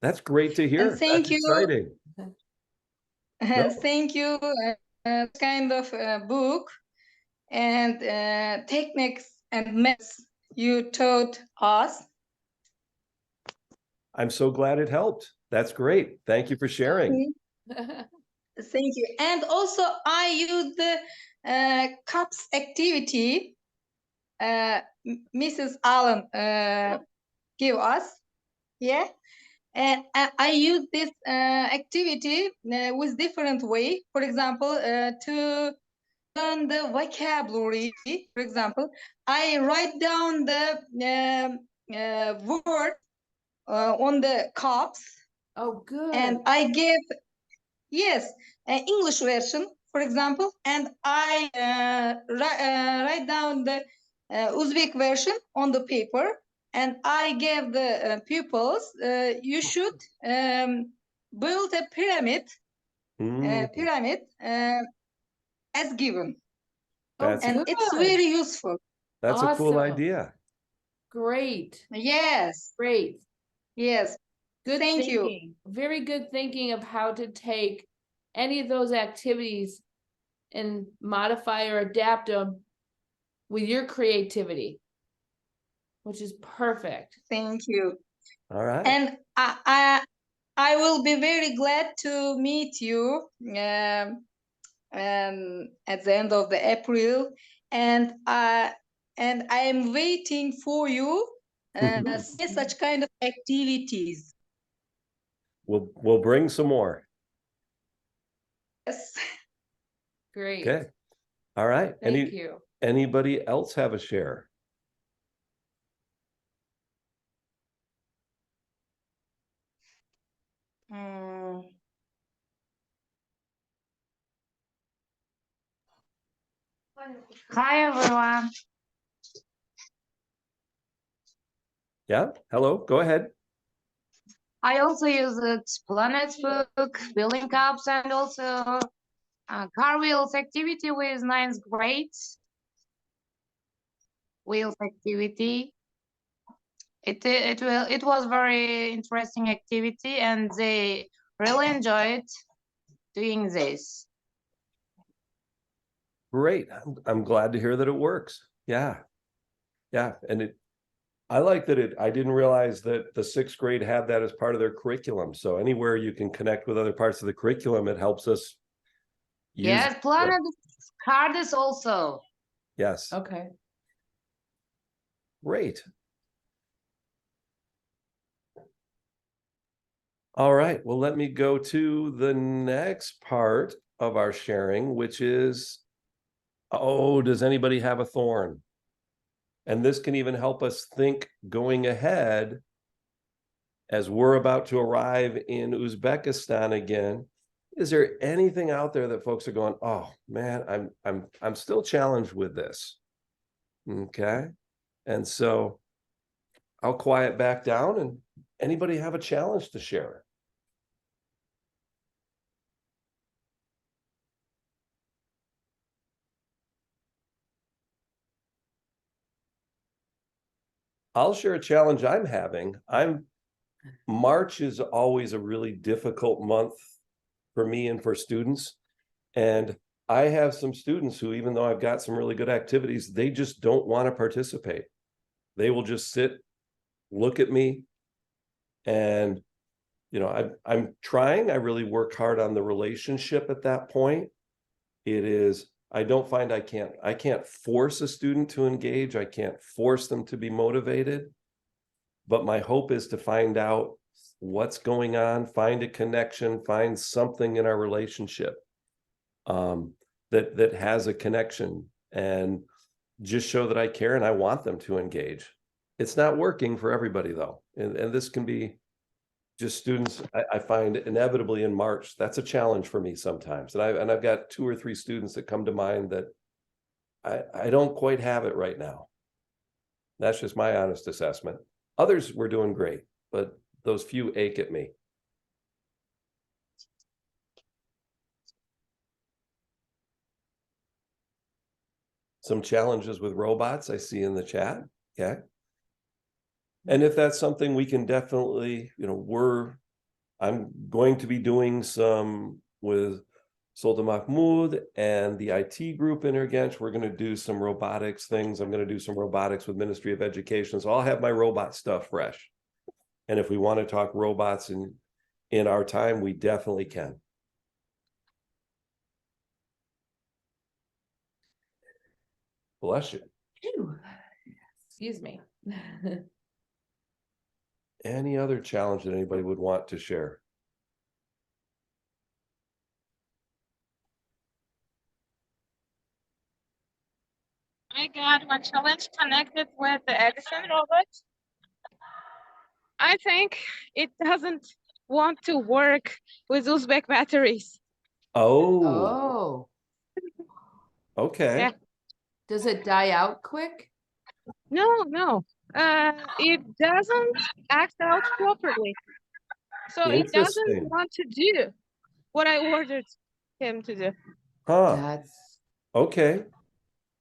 That's great to hear.
And thank
That's
you.
exciting.
Thank you. Kind of book and techniques and methods you taught us.
I'm so glad it helped. That's great. Thank you for sharing.
Thank you. And also I use the CUPS activity Mrs. Allen give us. Yeah. And I use this activity with different way. For example, to learn the vocabulary. For example, I write down the word on the cups.
Oh, good.
And I give, yes, an English version, for example, and I write down the Uzbek version on the paper, and I gave the pupils, you should build a pyramid, as given.
That's
And it's very useful.
That's a cool
Awesome.
idea.
Great.
Yes.
Great.
Yes.
Good
Thank you.
thinking. Very good thinking of how to take any of those activities and modify or adapt them with your creativity, which is perfect.
Thank you.
All right.
And I will be very glad to meet you at the end of the April, and I am waiting for you see such kind of activities.
We'll bring some more.
Yes.
Great.
Okay. All right.
Thank you.
Anybody else have a share?
Hi, everyone.
Yeah. Hello. Go ahead.
I also use it Planets book, building cups, and also car wheels activity with ninth grade. Wheels activity. It was very interesting activity, and they really enjoyed doing this.
Great. I'm glad to hear that it works. Yeah. Yeah. And I like that I didn't realize that the sixth grade had that as part of their curriculum. So anywhere you can connect with other parts of the curriculum, it helps us use.
Yes, Planet card is also.
Yes.
Okay.
Great. All right. Well, let me go to the next part of our sharing, which is, oh, does anybody have a thorn? And this can even help us think going ahead as we're about to arrive in Uzbekistan again, is there anything out there that folks are going, oh man, I'm still challenged with this? Okay. And so I'll quiet back down, and anybody have a challenge to share? I'll share a challenge I'm having. March is always a really difficult month for me and for students. And I have some students who, even though I've got some really good activities, they just don't want to participate. They will just sit, look at me, and I'm trying. I really work hard on the relationship at that point. I don't find I can't force a student to engage. I can't force them to be motivated. But my hope is to find out what's going on, find a connection, find something in our relationship that has a connection, and just show that I care and I want them to engage. It's not working for everybody though. And this can be just students. I find inevitably in March, that's a challenge for me sometimes. And I've got 2 or 3 students that come to mind that I don't quite have it right now. That's just my honest assessment. Others were doing great, but those few ache at me. Some challenges with robots I see in the chat. Okay. And if that's something we can definitely, I'm going to be doing some with Sultan Mahmoud and the IT group in Urgench. We're going to do some robotics things. I'm going to do some robotics with Ministry of Education. So I'll have my robot stuff fresh. And if we want to talk robots in our time, we definitely can. Bless you.
Excuse me.
Any other challenge that anybody would want to share?
I got one challenge connected with the Edison robot. I think it doesn't want to work with Uzbek batteries.
Oh,
Oh,
okay.
Yeah.
does it die out quick?
No. It doesn't act out properly. So it doesn't
Interesting.
want to do what I ordered him to do.
Huh.
That's
Okay.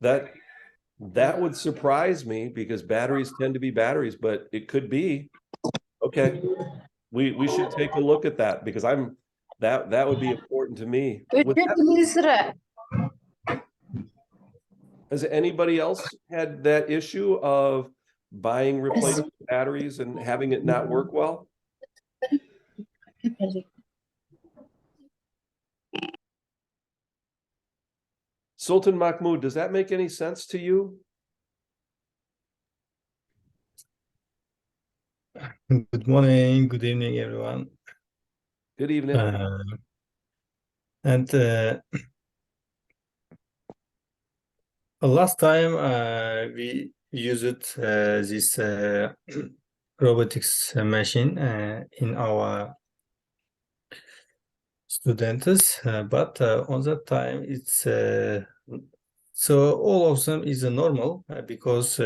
That would surprise me because batteries tend to be batteries, but it could be. Okay. We should take a look at that because that would be important to me. Has anybody else had that issue of buying replacement batteries and having it not work well? Sultan Mahmoud, does that make any sense to you?
Good morning, good evening, everyone.
Good evening.
Last time we used this robotics machine in our students, but on that time it's so all of them is normal because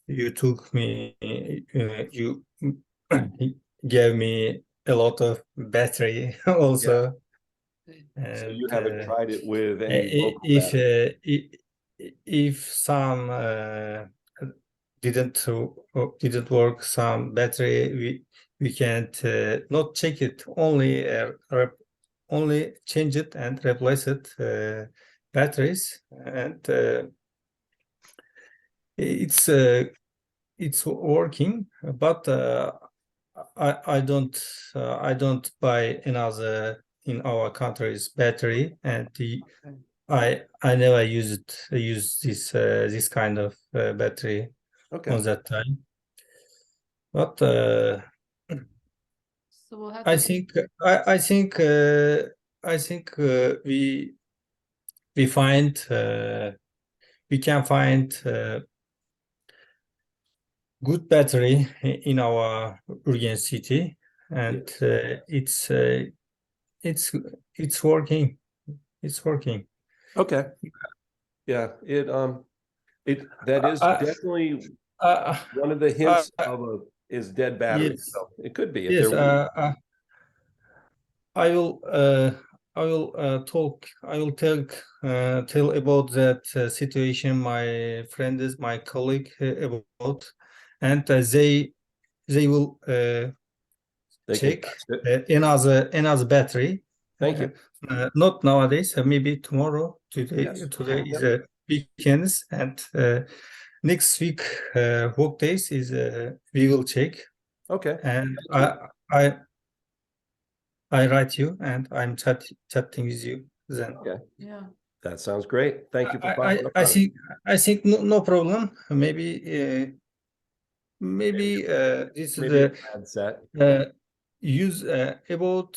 you took me you gave me a lot of battery also.
So
And
you haven't tried it with any local battery.
if some didn't work some battery, we can't not check it, only change it and replace it batteries, and it's working, but I don't buy another in our country's battery, and I never use this kind of battery on that time. But
so we'll have to
I think we find we can find good battery in our Urgench city, and it's working. It's working.
Okay. Yeah, that is definitely one of the hints of is dead battery.
Yes,
So it could be if
yes.
there.
I will tell about that situation my friends, my colleague about, and they will
They can
check
test it.
another battery.
Thank you.
Not nowadays, maybe tomorrow. Today
Yes.
is a weekends, and next week work days is we will check.
Okay.
And I write you, and I'm chatting with you then.
Okay.
Yeah.
That sounds great. Thank you for following up.
I think no problem. Maybe this is
Maybe a bad set.
use about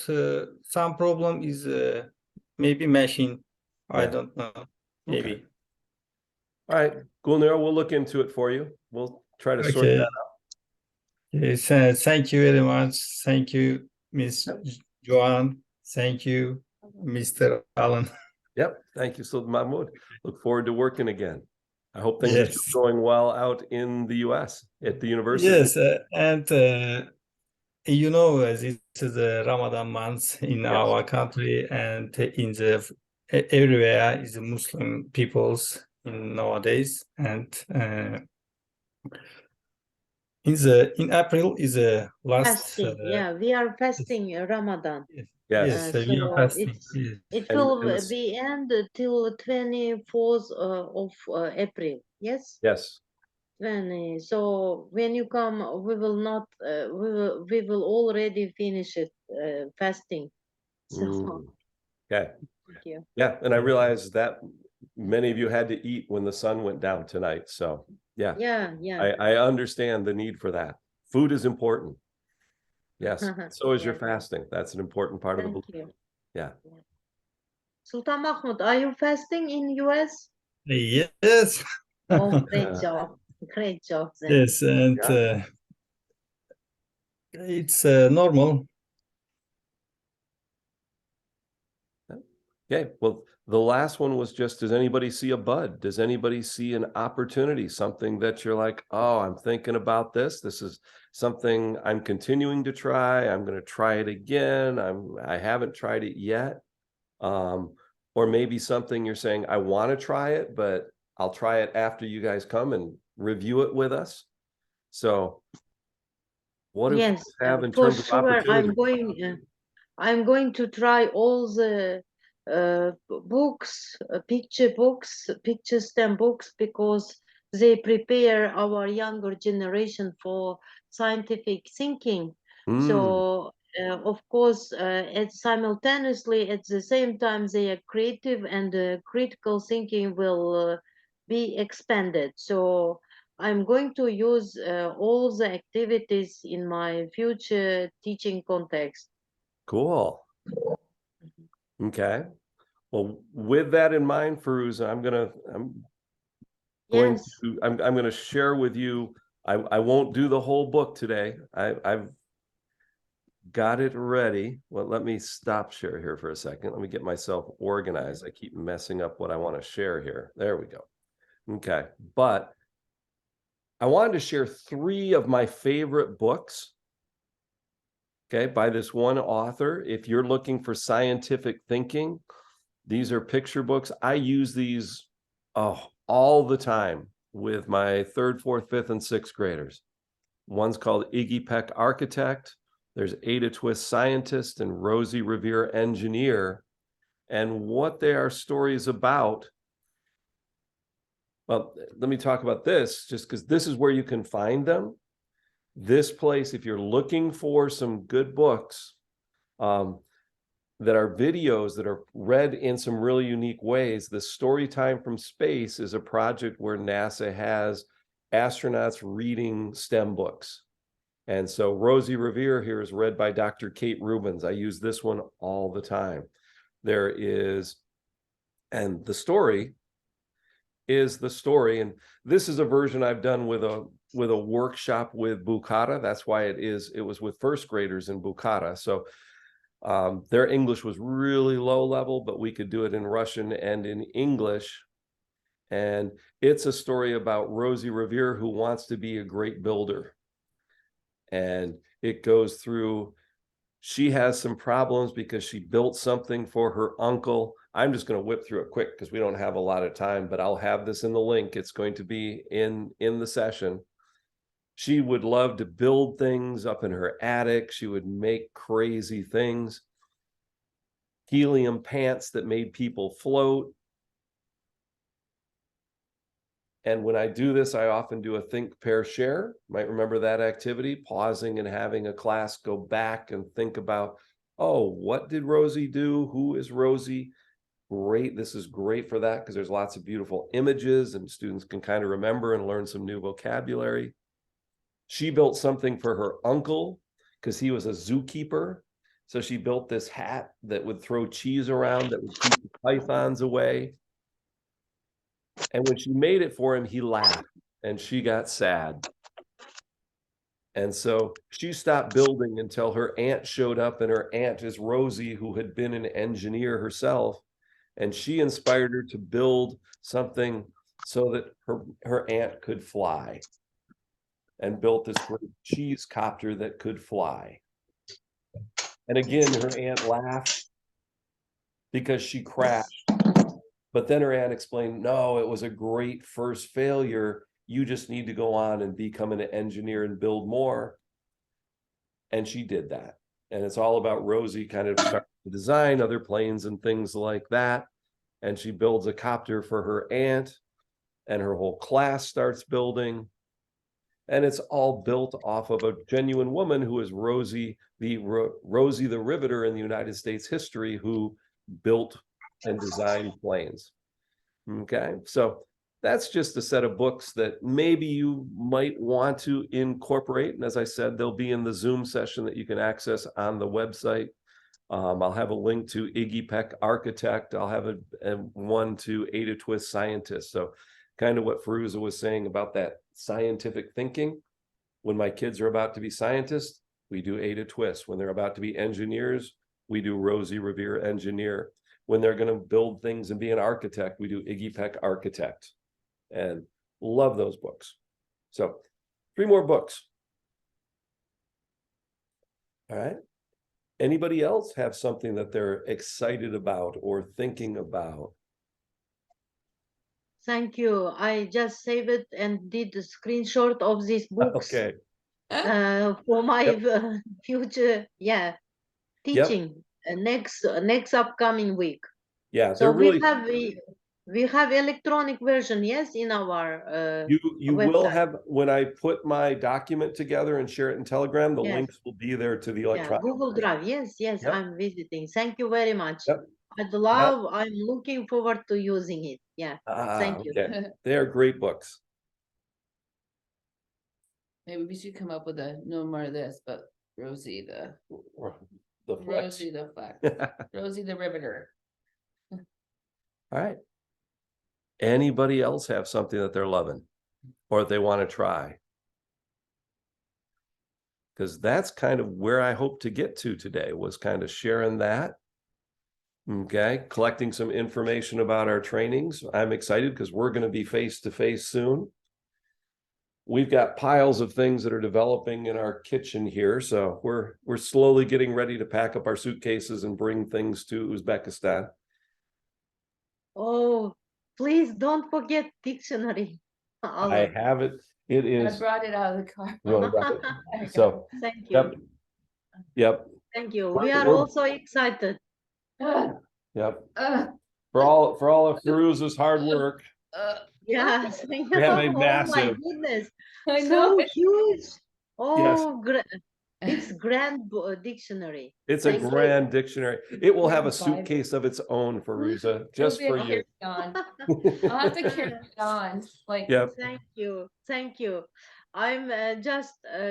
some problem is maybe machine. I
Yeah.
don't know. Maybe.
Okay. All right, Gulnira, we'll look into it for you. We'll try to sort
Okay.
that out.
Yes, thank you very much. Thank you, Miss Joanne. Thank you, Mr. Allen.
Yep. Thank you, Sultan Mahmoud. Look forward to working again. I hope things are
Yes.
still going well out in the US at the university.
Yes, and you know, this is the Ramadan month in
Yes.
our country, and in the everywhere is Muslim peoples in nowadays, and in April is the last.
Fasting, yeah, we are fasting Ramadan.
Yes.
Yes, we are
So
fasting.
it
And
will
this-
be end till 24th of April. Yes.
Yes.
20. So when you come, we will not. We will already finish it fasting. So
Okay.
thank you.
Yeah, and I realized that many of you had to eat when the sun went down tonight. So yeah,
Yeah.
I understand the need for that. Food is important. Yes. So is your
Yeah.
fasting. That's an important part of the
Thank
belief.
you.
Yeah.
Sultan Mahmoud, are you fasting in US?
Yes.
Oh, great job. Great job. Then.
Yes, and it's normal.
Okay. Well, the last one was just, does anybody see a bud? Does anybody see an opportunity? Something that you're like, oh, I'm thinking about this. This is something I'm continuing to try. I'm going to try it again. I haven't tried it yet. Or maybe something you're saying, I want to try it, but I'll try it after you guys come and review it with us. So what do you have in
for
terms of
sure.
opportunity?
I'm going to try all the books, picture stem books, because they prepare our younger generation for scientific thinking. So of course, simultaneously at the same time, they are creative, and critical thinking will be expanded. So I'm going to use all the activities in my future teaching context.
Cool. Okay. Well, with that in mind, Firuza, I'm going to share with you. I won't do the whole book today. I've got it ready. Well, let me stop share here for a second. Let me get myself organized. I keep messing up what I want to share here. There we go. Okay. But I wanted to share 3 of my favorite books. Okay, by this one author. If you're looking for scientific thinking, these are picture books. I use these all the time with my 3rd, 4th, 5th, and 6th graders. One's called Iggy Peck Architect. There's Ada Twist Scientist and Rosie Revere Engineer. And what they are stories about. Well, let me talk about this just because this is where you can find them. This place, if you're looking for some good books that are videos that are read in some really unique ways, the Storytime from Space is a project where NASA has astronauts reading STEM books. And so Rosie Revere here is read by Dr. Kate Rubins. I use this one all the time. There is, and the story is the story. And this is a version I've done with with a workshop with Bukhara. That's why it was with first graders in Bukhara. So their English was really low level, but we could do it in Russian and in English. And it's a story about Rosie Revere, who wants to be a great builder. And it goes through, she has some problems because she built something for her uncle. I'm just going to whip through it quick because we don't have a lot of time, but I'll have this in the link. It's going to be in the session. She would love to build things up in her attic. She would make crazy things. Helium pants that made people float. And when I do this, I often do a think, pair, share. Might remember that activity, pausing and having a class go back and think about, oh, what did Rosie do? Who is Rosie? Great. This is great for that because there's lots of beautiful images and students can kind of remember and learn some new vocabulary. She built something for her uncle because he was a zookeeper. So she built this hat that would throw cheese around that would keep the pythons away. And when she made it for him, he laughed and she got sad. And so she stopped building until her aunt showed up, and her aunt is Rosie, who had been an engineer herself. And she inspired her to build something so that her aunt could fly, and built this great cheese copter that could fly. And again, her aunt laughed because she crashed. But then her aunt explained, no, it was a great first failure. You just need to go on and become an engineer and build more. And she did that. And it's all about Rosie kind of starting to design other planes and things like that. And she builds a copter for her aunt, and her whole class starts building. And it's all built off of a genuine woman who is Rosie the Riveter in the United States history, who built and designed planes. Okay, so that's just a set of books that maybe you might want to incorporate. And as I said, they'll be in the Zoom session that you can access on the website. I'll have a link to Iggy Peck Architect. I'll have a one to Ada Twist Scientist. So kind of what Firuza was saying about that scientific thinking. When my kids are about to be scientists, we do Ada Twist. When they're about to be engineers, we do Rosie Revere Engineer. When they're going to build things and be an architect, we do Iggy Peck Architect. And love those books. So 3 more books. All right. Anybody else have something that they're excited about or thinking about?
Thank you. I just saved it and did a screenshot of these books.
Okay.
For my future, teaching next upcoming week.
Yeah,
So
they're really.
We have electronic version, yes, in our
you
website.
will have, when I put my document together and share it in Telegram, the
Yes.
links will be there to the electronic.
Google Drive. Yes,
Yep.
I'm visiting. Thank you very much.
Yep.
I'm looking forward to using it. Thank you.
Okay. They are great books.
Maybe we should come up with no more of this, but Rosie the
flex.
Rosie the Flex. Rosie the Riveter.
All right. Anybody else have something that they're loving or they want to try? Because that's kind of where I hope to get to today, was kind of sharing that. Okay, collecting some information about our trainings. I'm excited because we're going to be face-to-face soon. We've got piles of things that are developing in our kitchen here, so we're slowly getting ready to pack up our suitcases and bring things to Uzbekistan.
Oh, please don't forget dictionary.
I have it. It is.
I brought it out of the car.
Really right. So
thank you.
Yep.
Thank you. We are also excited.
Yep. For all of Firuza's hard work.
Yes.
We have a massive.
Oh my goodness.
I
So
know.
huge.
Yes.
Oh, it's grand dictionary.
It's a grand dictionary. It will have a suitcase of its own, Firuza, just for you.
I'll have to carry it on.
Yep.
Thank you. I'm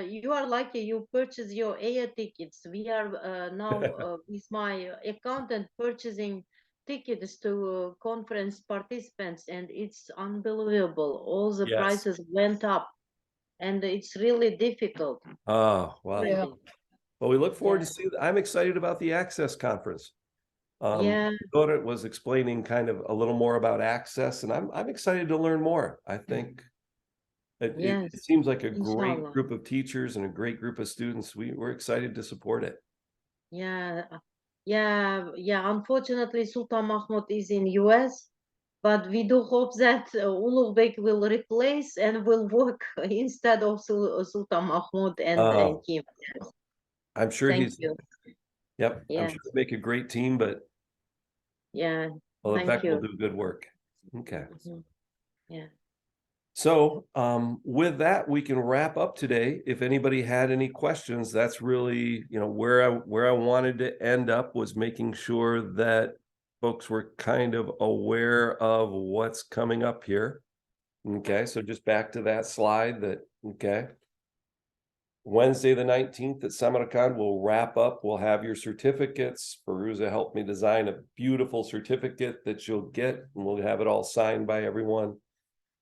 you are lucky you purchase your air tickets. We are now with my accountant purchasing tickets to conference participants, and it's unbelievable. All the prices went up. and it's really difficult.
Oh, wow.
Yeah.
Really.
Well, we look forward to
Yeah.
see. I'm excited about the Access Conference.
Yeah.
Dora was explaining kind of a little more about Access, and I'm excited to learn more. I think it
Yes,
seems like a great
inshallah.
group of teachers and a great group of students. We're excited to support it.
Yeah, yeah. Unfortunately, Sultan Mahmud is in US, but we do hope that Ulugh will replace and will work instead of Sultan Mahmud and
Oh,
him.
I'm sure
Thank
he's,
you.
yep, I'm
Yes,
sure they make a great team, but
yeah,
well,
thank
Vec will
you.
do good work. Okay.
Mhm. Yeah.
So with that, we can wrap up today. If anybody had any questions, that's really, where I wanted to end up was making sure that folks were kind of aware of what's coming up here. Okay, so just back to that slide okay. Wednesday, the 19th at Samarqand, we'll wrap up. We'll have your certificates. Perusa helped me design a beautiful certificate that you'll get, and we'll have it all signed by everyone.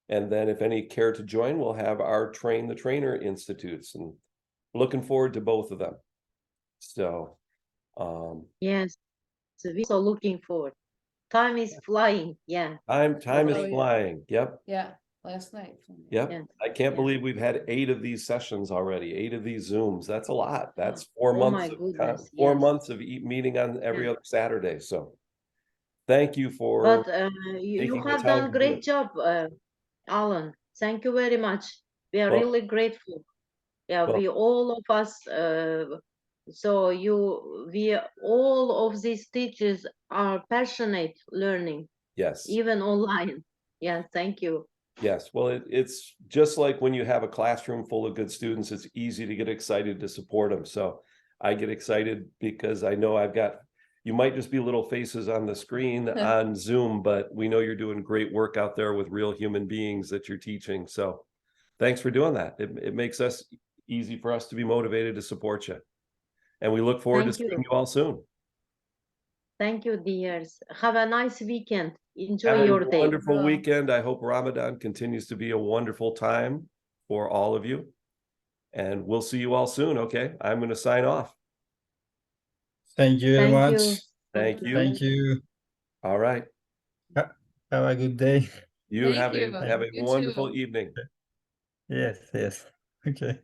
And then if any care to join, we'll have our Train the Trainer Institutes, and looking forward to both of them. So,
Yes, so we're so looking forward. Time is flying. Yeah.
time is
Oh, yeah.
flying. Yep.
Yeah, last night.
Yep.
Yeah.
I can't
Yeah.
believe we've had 8 of these sessions already, 8 of these Zooms. That's a lot. That's 4
Oh
months
my
of
goodness,
4
yes.
months of meeting on every
Yeah.
other Saturday. So thank you for
But you
taking the
have
time
done
to do
great
it.
job, Alan. Thank you very much. We are
Well-
really grateful. Yeah,
Well-
we all of us. So we all of these teachers are passionate learning,
Yes.
even online. Yeah, thank you.
Yes, well, it's just like when you have a classroom full of good students, it's easy to get excited to support them. So I get excited because I know you might just be little faces on the screen on Zoom, but we know you're doing great work out there with real human beings that you're teaching. So thanks for doing that. It makes us easy for us to be motivated to support you. And we look forward to
Thank you.
seeing you all soon.
Thank you, dears. Have a nice weekend. Enjoy
Have
your
a
day.
wonderful weekend. I hope Ramadan continues to be a wonderful time for all of you. And we'll see you all soon, okay? I'm going to sign off.
Thank you very
Thank
much.
you.
Thank you.
Thank you.
All right.
Have a good day.
You
Thank
have
you.
a
You
wonderful
too.
evening.
Yes, yes. Okay.